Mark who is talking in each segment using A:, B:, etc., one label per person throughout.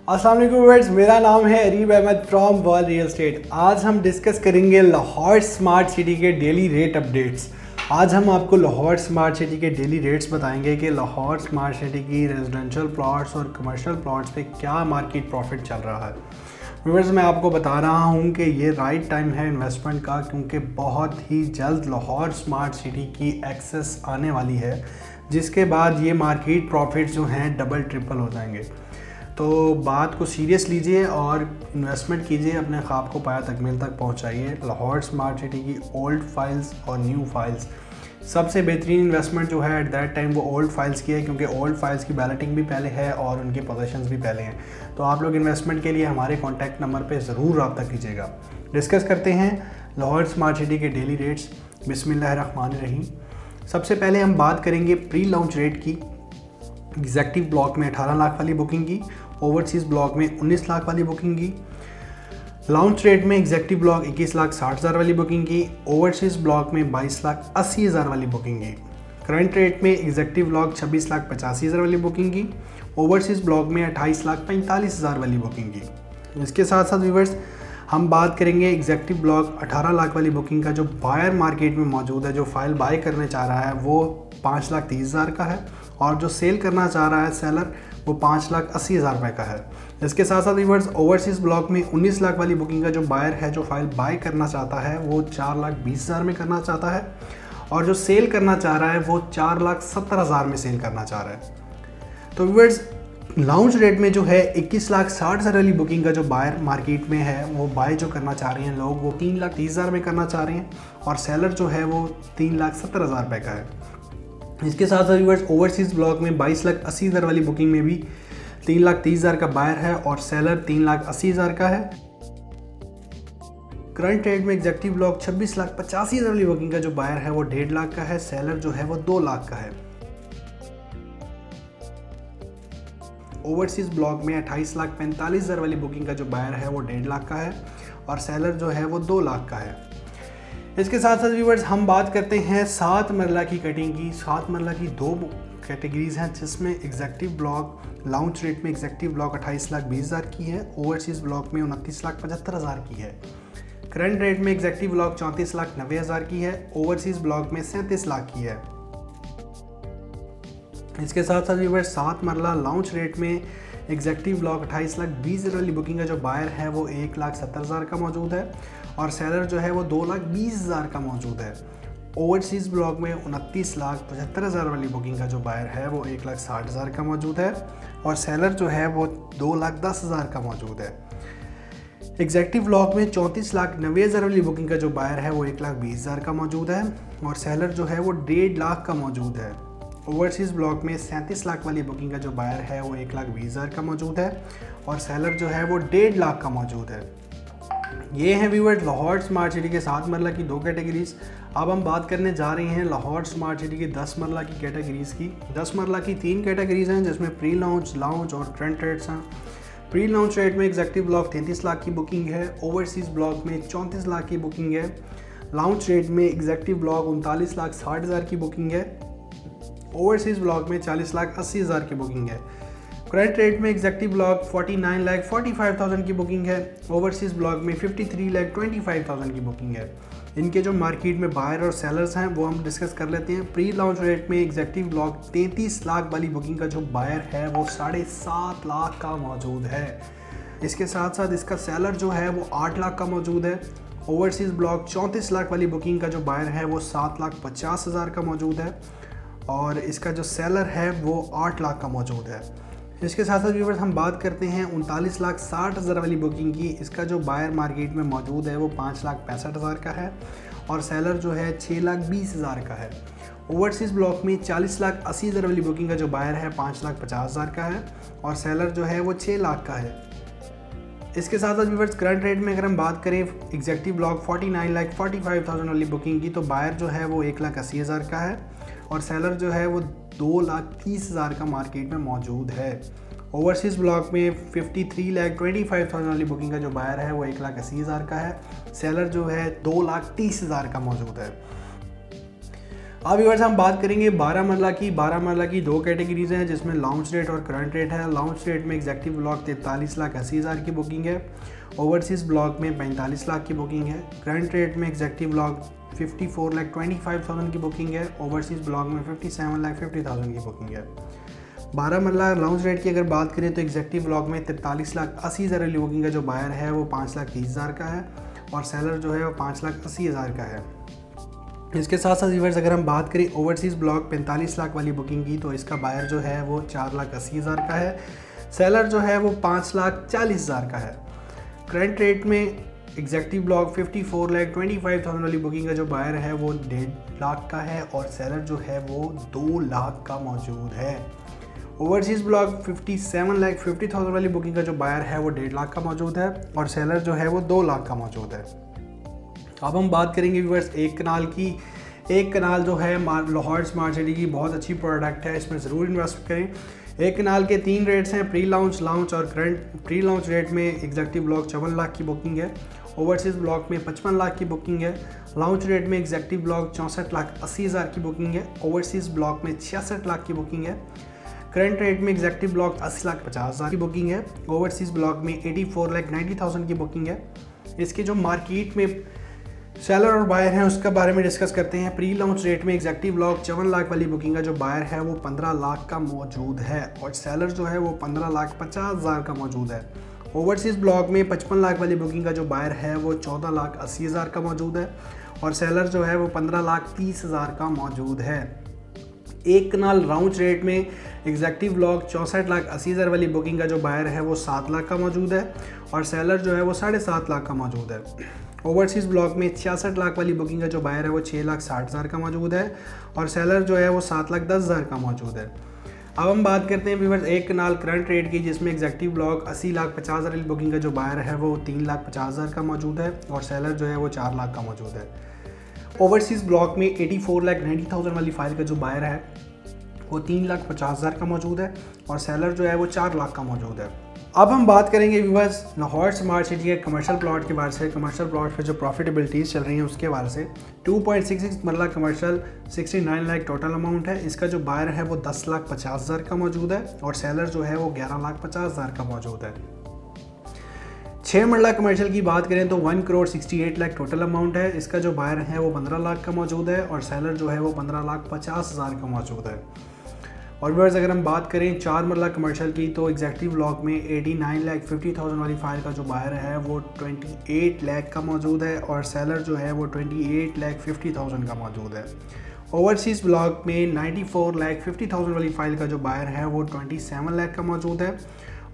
A: अस्सलाम वालेकुम व्यूअर्स, मेरा नाम है Areeb Ahmed from World Real Estate. आज हम डिस्कस करेंगे लाहौर स्मार्ट सिटी के डेली रेट अपडेट्स। आज हम आपको लाहौर स्मार्ट सिटी के डेली रेट्स बताएंगे कि लाहौर स्मार्ट सिटी की रेजिडेंशियल प्लॉट्स और कमर्शियल प्लॉट्स पे क्या मार्केट प्रॉफिट चल रहा है। व्यूअर्स, मैं आपको बता रहा हूँ कि ये राइट टाइम है इन्वेस्टमेंट का, क्योंकि बहुत ही जल्द लाहौर स्मार्ट सिटी की एक्सेस आने वाली है, जिसके बाद ये मार्केट प्रॉफिट जो हैं डबल ट्रिपल हो जाएंगे। तो बात को सीरियस लीजिए और इन्वेस्टमेंट कीजिए, अपने ख्वाब को पाया तकमील तक पहुंचाइए। लाहौर स्मार्ट सिटी की ओल्ड फाइल्स और न्यू फाइल्स, सबसे बेहतरीन इन्वेस्टमेंट जो है एट दैट टाइम वो ओल्ड फाइल्स की है, क्योंकि ओल्ड फाइल्स की बैलेटिंग भी पहले है और उनकी पोजीशंस भी पहले हैं। तो आप लोग इन्वेस्टमेंट के लिए हमारे कॉन्टैक्ट नंबर पर ज़रूर रब्ता कीजिएगा। डिस्कस करते हैं लाहौर स्मार्ट सिटी के डेली रेट्स। बिस्मिल्लाहिर्रहमानिर्रहीम। सबसे पहले हम बात करेंगे प्री लॉन्च रेट की। एग्जेक्टिव ब्लॉक में 18 लाख वाली बुकिंग की, ओवरसीज़ ब्लॉक में 19 लाख वाली बुकिंग की। लॉन्च रेट में एग्जेक्टिव ब्लॉक 21 लाख 60 हज़ार वाली बुकिंग की, ओवरसीज़ ब्लॉक में 22 लाख 80 हज़ार वाली बुकिंग की। करंट रेट में एग्जेक्टिव ब्लॉक 26 लाख 85 हज़ार वाली बुकिंग की, ओवरसीज़ ब्लॉक में 28 लाख 45 हज़ार वाली बुकिंग की। इसके साथ साथ व्यूअर्स हम बात करेंगे एग्जेक्टिव ब्लॉक 18 लाख वाली बुकिंग का। जो बायर मार्केट में मौजूद है, जो फाइल बाय करने चाह रहा है, वो 5 लाख 30 हज़ार का है, और जो सेल करना चाह रहा है सेलर, वो 5 लाख 80 हज़ार रुपये का है। इसके साथ साथ व्यूअर्स ओवरसीज़ ब्लॉक में 19 लाख वाली बुकिंग का जो बायर है, जो फाइल बाय करना चाहता है, वो 4 लाख 20 हज़ार में करना चाहता है, और जो सेल करना चाह रहा है वो 4 लाख 70 हज़ार में सेल करना चाह रहा है। तो व्यूअर्स लॉन्च रेट में जो है 21 लाख 60 हज़ार वाली बुकिंग का जो बायर मार्केट में है, वो बाय जो करना चाह रहे हैं लोग, वो 3 लाख 30 हज़ार में करना चाह रहे हैं, और सेलर जो है वो 3 लाख 70 हज़ार रुपये का है। इसके साथ साथ व्यूअर्स ओवरसीज़ ब्लॉक में 22 लाख 80 हज़ार वाली बुकिंग में भी 3 लाख 30 हज़ार का बायर है, और सेलर 3 लाख 80 हज़ार का है। करंट रेट में एग्जेक्टिव ब्लॉक 26 लाख 85 हज़ार वाली बुकिंग का जो बायर है, वो 1.5 लाख का है, सेलर जो है वो 2 लाख का है। ओवरसीज़ ब्लॉक में 28 लाख 45 हज़ार वाली बुकिंग का जो बायर है, वो 1.5 लाख का है, और सेलर जो है वो 2 लाख का है। इसके साथ साथ व्यूअर्स हम बात करते हैं 7 मरला की कटिंग की। 7 मरला की 2 कैटेगरीज हैं, जिसमें एग्जेक्टिव ब्लॉक लॉन्च रेट में एग्जेक्टिव ब्लॉक 28 लाख 20 हज़ार की है, ओवरसीज़ ब्लॉक में 29 लाख 75 हज़ार की है। करंट रेट में एग्जेक्टिव ब्लॉक 34 लाख 90 हज़ार की है, ओवरसीज़ ब्लॉक में 37 लाख की है। इसके साथ साथ व्यूअर्स 7 मरला लॉन्च रेट में एग्जेक्टिव ब्लॉक 28 लाख 20 हज़ार वाली बुकिंग का जो बायर है, वो 1 लाख 70 हज़ार का मौजूद है, और सेलर जो है वो 2 लाख 20 हज़ार का मौजूद है। ओवरसीज़ ब्लॉक में 29 लाख 75 हज़ार वाली बुकिंग का जो बायर है, वो 1 लाख 60 हज़ार का मौजूद है, और सेलर जो है वो 2 लाख 10 हज़ार का मौजूद है। एग्जेक्टिव ब्लॉक में 34 लाख 90 हज़ार वाली बुकिंग का जो बायर है, वो 1 लाख 20 हज़ार का मौजूद है, और सेलर जो है वो 1.5 लाख का मौजूद है। ओवरसीज़ ब्लॉक में 37 लाख वाली बुकिंग का जो बायर है, वो 1 लाख 20 हज़ार का मौजूद है, और सेलर जो है वो 1.5 लाख का मौजूद है। ये हैं व्यूअर्स लाहौर स्मार्ट सिटी के 7 मरला की 2 कैटेगरीज। अब हम बात करने जा रहे हैं लाहौर स्मार्ट सिटी के 10 मरला की कैटेगरीज़ की। 10 मरला की 3 कैटेगरीज़ हैं, जिसमें प्री लॉन्च, लॉन्च और करंट रेट्स हैं। प्री लॉन्च रेट में एग्जेक्टिव ब्लॉक 33 लाख की बुकिंग है, ओवरसीज़ ब्लॉक में 34 लाख की बुकिंग है। लॉन्च रेट में एग्जेक्टिव ब्लॉक 39 लाख 60 हज़ार की बुकिंग है, ओवरसीज़ ब्लॉक में 40 लाख 80 हज़ार की बुकिंग है। करंट रेट में एग्जेक्टिव ब्लॉक 49 लाख 45,000 की बुकिंग है, ओवरसीज़ ब्लॉक में 53 लाख 25,000 की बुकिंग है। इनके जो मार्केट में बायर और सेलर्स हैं, वो हम डिस्कस कर लेते हैं। प्री लॉन्च रेट में एग्जेक्टिव ब्लॉक 33 लाख वाली बुकिंग का जो बायर है, वो 7.5 लाख का मौजूद है। इसके साथ साथ इसका सेलर जो है वो 8 लाख का मौजूद है। ओवरसीज़ ब्लॉक 34 लाख वाली बुकिंग का जो बायर है, वो 7 लाख 50 हज़ार का मौजूद है, और इसका जो सेलर है वो 8 लाख का मौजूद है। इसके साथ साथ व्यूअर्स हम बात करते हैं 39 लाख 60 हज़ार वाली बुकिंग की। इसका जो बायर मार्केट में मौजूद है, वो 5 लाख 65 हज़ार का है, और सेलर जो है 6 लाख 20 हज़ार का है। ओवरसीज़ ब्लॉक में 40 लाख 80 हज़ार वाली बुकिंग का जो बायर है, 5 लाख 50 हज़ार का है, और सेलर जो है वो 6 लाख का है। इसके साथ साथ व्यूअर्स करंट रेट में अगर हम बात करें एग्जेक्टिव ब्लॉक 49 लाख 45,000 वाली बुकिंग की, तो बायर जो है वो 1 लाख 80 हज़ार का है, और सेलर जो है वो 2 लाख 30 हज़ार का मार्केट में मौजूद है। ओवरसीज़ ब्लॉक में 53 लाख 25,000 वाली बुकिंग का जो बायर है, वो 1 लाख 80 हज़ार का है, सेलर जो है 2 लाख 30 हज़ार का मौजूद है। अब व्यूअर्स हम बात करेंगे बारामूला की। बारामूला की दो कैटेगरीज हैं जिसमें लॉन्च रेट और करंट रेट है। लॉन्च रेट में एग्जैक्टिव ब्लॉक 43,80,000 की बुकिंग है, ओवरसीज़ ब्लॉक में 45 लाख की बुकिंग है। करंट रेट में एग्जैक्टिव ब्लॉक 54,25,000 की बुकिंग है, ओवरसीज़ ब्लॉक में 57,50,000 की बुकिंग है। बारामूला लॉन्च रेट की अगर बात करें तो एग्जैक्टिव ब्लॉक में 43,80,000 वाली बुकिंग का जो बायर है वो 5,30,000 का है और सेलर जो है वो 5,80,000 का है। इसके साथ साथ व्यूअर्स अगर हम बात करें ओवरसीज़ ब्लॉक 45 लाख वाली बुकिंग की तो इसका बायर जो है वो 4,80,000 का है, सेलर जो है वो 5,40,000 का है। करंट रेट में एग्जैक्टिव ब्लॉक 54,25,000 वाली बुकिंग का जो बायर है वो 1.5 लाख का है और सेलर जो है वो 2 लाख का मौजूद है। ओवरसीज़ ब्लॉक 57,50,000 वाली बुकिंग का जो बायर है वो 1.5 लाख का मौजूद है और सेलर जो है वो 2 लाख का मौजूद है। अब हम बात करेंगे व्यूअर्स एक कनाल की। एक कनाल जो है लाहौर स्मार्ट सिटी की बहुत अच्छी प्रोडक्ट है, इसमें ज़रूर इन्वेस्ट करें। एक कनाल के 3 रेट्स हैं, प्री लॉन्च, लॉन्च और करंट। प्री लॉन्च रेट में एग्जैक्टिव ब्लॉक 54 लाख की बुकिंग है, ओवरसीज़ ब्लॉक में 55 लाख की बुकिंग है। लॉन्च रेट में एग्जैक्टिव ब्लॉक 64,80,000 की बुकिंग है, ओवरसीज़ ब्लॉक में 66 लाख की बुकिंग है। करंट रेट में एग्जैक्टिव ब्लॉक 80,50,000 की बुकिंग है, ओवरसीज़ ब्लॉक में 84,90,000 की बुकिंग है। इसके जो मार्केट में सेलर और बायर हैं उसका बारे में डिस्कस करते हैं। प्री लॉन्च रेट में एग्जैक्टिव ब्लॉक 54 लाख वाली बुकिंग का जो बायर है वो 15 लाख का मौजूद है और सेलर जो है वो 15,50,000 का मौजूद है। ओवरसीज़ ब्लॉक में 55 लाख वाली बुकिंग का जो बायर है वो 14,80,000 का मौजूद है और सेलर जो है वो 15,30,000 का मौजूद है। एक कनाल राउंड रेट में एग्जैक्टिव ब्लॉक 64,80,000 वाली बुकिंग का जो बायर है वो 7 लाख का मौजूद है और सेलर जो है वो 7.5 लाख का मौजूद है। ओवरसीज़ ब्लॉक में 66 लाख वाली बुकिंग का जो बायर है वो 6,60,000 का मौजूद है और सेलर जो है वो 7,10,000 का मौजूद है। अब हम बात करते हैं व्यूअर्स एक कनाल करंट रेट की, जिसमें एग्जैक्टिव ब्लॉक 80,50,000 वाली बुकिंग का जो बायर है वो 3,50,000 का मौजूद है और सेलर जो है वो 4 लाख का मौजूद है। ओवरसीज़ ब्लॉक में 84,90,000 वाली फाइल का जो बायर है वो 3,50,000 का मौजूद है और सेलर जो है वो 4 लाख का मौजूद है। अब हम बात करेंगे व्यूअर्स लाहौर स्मार्ट सिटी के कमर्शियल प्लॉट के बारे से। कमर्शियल प्लॉट पे जो प्रॉफिटेबिलिटीज़ चल रही हैं उसके बारे से। 2.66 मरला कमर्शियल 69 लाख टोटल अमाउंट है। इसका जो बायर है वो 10,50,000 का मौजूद है और सेलर जो है वो 11,50,000 का मौजूद है। 6 मरला कमर्शियल की बात करें तो 1,68 लाख टोटल अमाउंट है। इसका जो बायर है वो 15 लाख का मौजूद है और सेलर जो है वो 15,50,000 का मौजूद है। और व्यूअर्स अगर हम बात करें 4 मरला कमर्शियल की तो एग्जैक्टिव ब्लॉक में 89,50,000 वाली फाइल का जो बायर है वो 28 लाख का मौजूद है और सेलर जो है वो 28,50,000 का मौजूद है। ओवरसीज़ ब्लॉक में 94,50,000 वाली फाइल का जो बायर है वो 27 लाख का मौजूद है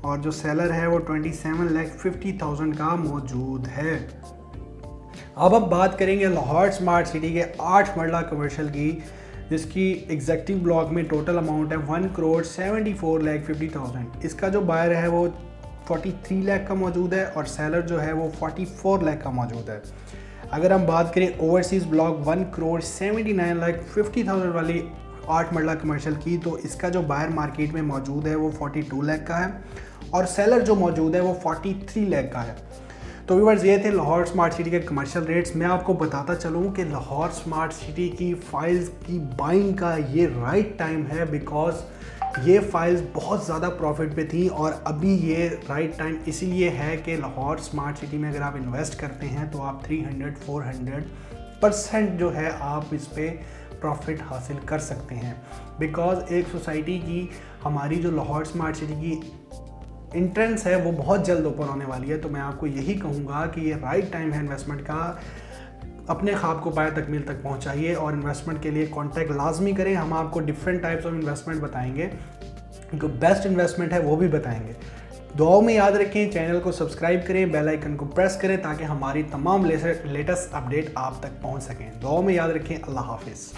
A: और जो सेलर है वो 27,50,000 का मौजूद है। अब हम बात करेंगे लाहौर स्मार्ट सिटी के 8 मरला कमर्शियल की, जिसकी एग्जैक्टिव ब्लॉक में टोटल अमाउंट है 1,74,50,000। इसका जो बायर है वो 43 लाख का मौजूद है और सेलर जो है वो 44 लाख का मौजूद है। अगर हम बात करें ओवरसीज़ ब्लॉक 1,79,50,000 वाली 8 मरला कमर्शियल की तो इसका जो बायर मार्केट में मौजूद है वो 42 लाख का है और सेलर जो मौजूद है वो 43 लाख का है। तो व्यूअर्स ये थे लाहौर स्मार्ट सिटी के कमर्शियल रेट्स। मैं आपको बताता चलूँ कि लाहौर स्मार्ट सिटी की फाइल्स की बाइंग का ये राइट टाइम है, बिकॉज ये फाइल्स बहुत ज़्यादा प्रॉफिट पे थी और अभी ये राइट टाइम इसीलिए है कि लाहौर स्मार्ट सिटी में अगर आप इन्वेस्ट करते हैं तो आप 300-400% जो है आप इस पर प्रॉफिट हासिल कर सकते हैं। बिकॉज एक सोसाइटी की हमारी जो लाहौर स्मार्ट सिटी की इंट्रेंस है वो बहुत जल्द ओपन होने वाली है, तो मैं आपको यही कहूँगा कि ये राइट टाइम है इन्वेस्टमेंट का। अपने ख्वाब को पाए तकमील तक पहुँचाइए और इन्वेस्टमेंट के लिए कांटेक्ट लाजमी करें। हम आपको डिफरेंट टाइप्स ऑफ इन्वेस्टमेंट बताएंगे, जो बेस्ट इन्वेस्टमेंट है वो भी बताएंगे। दुआओं में याद रखें, चैनल को सब्सक्राइब करें, बेल आइकन को प्रेस करें ताकि हमारी तमाम लेटेस्ट अपडेट आप तक पहुँच सकें। दुआओं में याद रखें। अल्लाह हाफिज़।